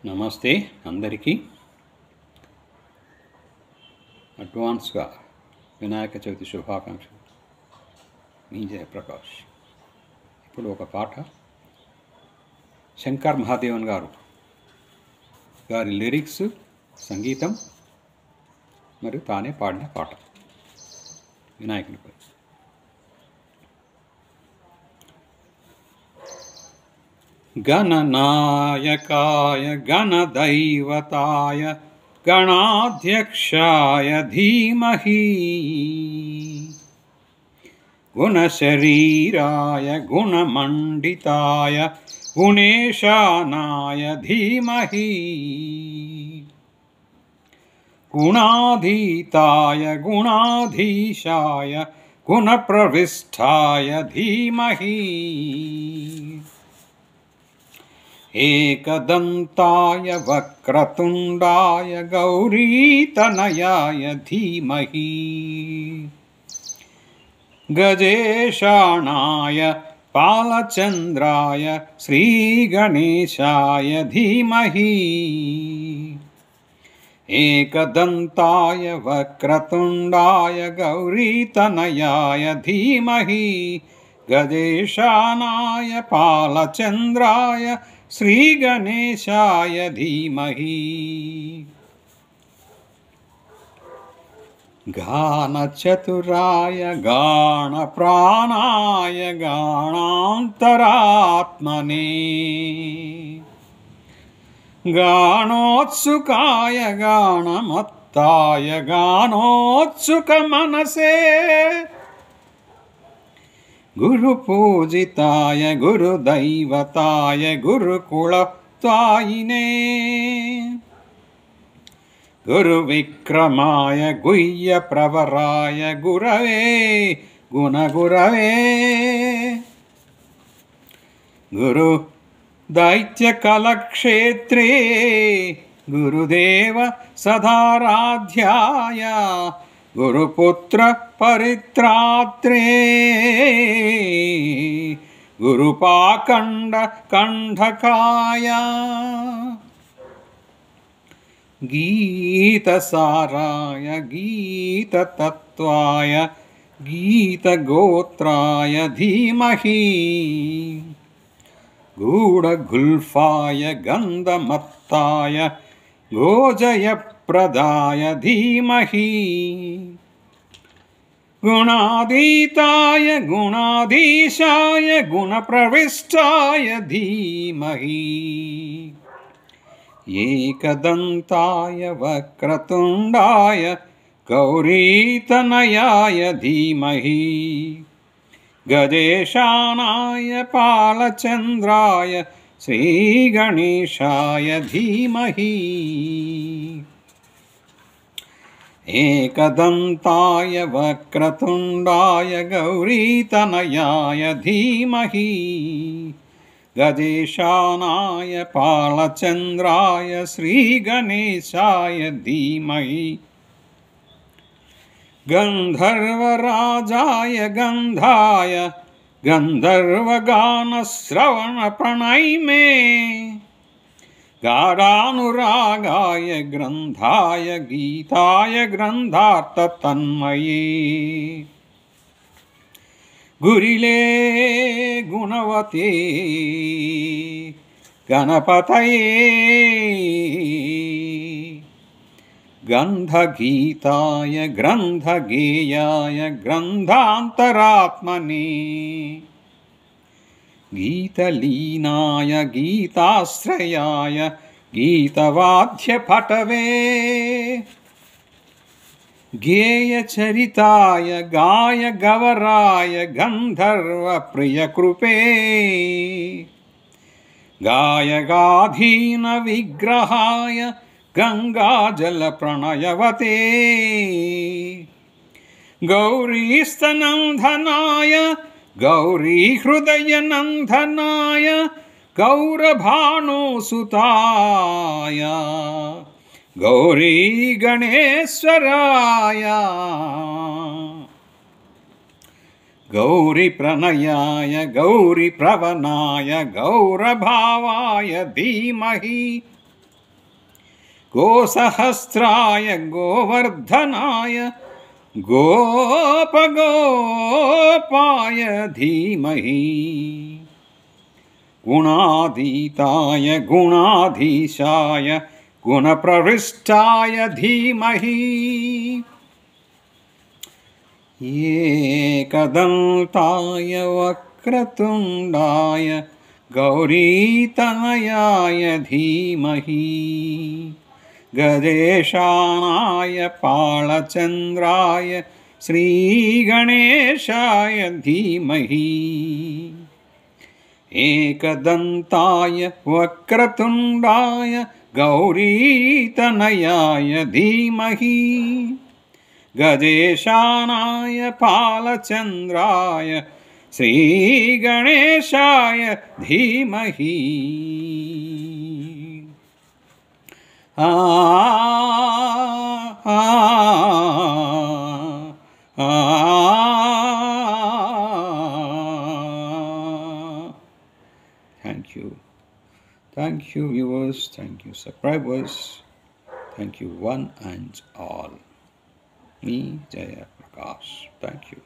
నమస్తే అందరికీ. అడ్వాన్స్గా వినాయక చవితి శుభాకాంక్షలు. మీ జయప్రకాష్. ఇప్పుడు ఒక పాట శంకర్ మహాదేవన్ గారి లిరిక్స్, సంగీతం మరియు తానే పాడిన పాట వినాయకునిపై. గణనాయకాయ గణదైవతాయ గణాధ్యక్షాయ ధీమహి గుణశరీరాయ గుణమండితాయ గుణేశానాయ ధీమహి గుణాధీతాయ గుణాధీశాయ గుణప్రవిష్టాయ ధీమహి एकदन्ताय वक्रतुण्डाय गौरीतनयाय धीमहि गजेशानाय पालचन्द्राय श्रीगणेशाय धीमहि एकदन्ताय वक्रतुण्डाय गौरीतनयाय धीमहि गजेशानाय पालचन्द्राय श्रीगणेशाय धीमहि गानचतुराय गानप्राणाय गानान्तरात्मने गानोत्सुकाय गानमत्ताय गानोत्सुकमनसे गुरुपूजिताय गुरुदैवताय गुरुकुलत्वायिने गुरुविक्रमाय गुह्यप्रवराय गुरवे गुणगुरवे गुरुदैत्यकलक्षेत्रे गुरुदेव सदाराध्याय गुरुपुत्र परित्रात्रे गुरुपाखंड कंढकाय गीतसाराय गीततत्त्वाय गीतगोत्राय धीमहि गूढगुल्फाय गन्धमत्ताय गोजयप्रदाय धीमहि गुणाधीताय गुणाधीशाय गुणप्रविष्टाय धीमहि एकदन्ताय वक्रतुण्डाय गौरीतनयाय धीमहि गजेशानाय पालचन्द्राय श्रीगणेशाय धीमहि एकदन्ताय वक्रतुण्डाय गौरीतनयाय धीमहि गजेशानाय पालचन्द्राय श्रीगणेशाय धीमहि गन्धर्वराजाय गन्धाय गन्धर्वगानश्रवणप्रणयिमे गाढानुरागाय ग्रन्थाय गीताय ग्रन्थार्थतन्मये गुरिले गुणवते गणपतये गन्धगीताय ग्रन्थगेयाय ग्रन्थान्तरात्मने गीतलीनाय गीताश्रयाय गीतवाद्यपटवे गेयचरिताय गायगवराय गन्धर्वप्रियकृपे गायगाधीनविग्रहाय गङ्गाजलप्रणयवते गौरीस्तनन्दनाय गौरीहृदयनन्दनाय गौरभानुसुताय गौरीगणेश्वराय गौरीप्रणयाय गौरीप्रवनाय गौरभावाय धीमहि गोसहस्राय गोवर्धनाय गोपगोपाय धीमहि गुणातीताय गुणाधीशाय गुणप्रविष्टाय धीमहि एकदन्ताय वक्रतुण्डाय गौरीतनयाय धीमहि गजेशानाय पालचन्द्राय श्रीगणेशाय धीमहि एकदन्ताय वक्रतुण्डाय गौरीतनयाय धीमहि गजेशानाय पालचन्द्राय श्रीगणेशाय धीमहि Thank you viewers, thank you subscribers, thank you one and all. Me Jaya Prakash, thank you.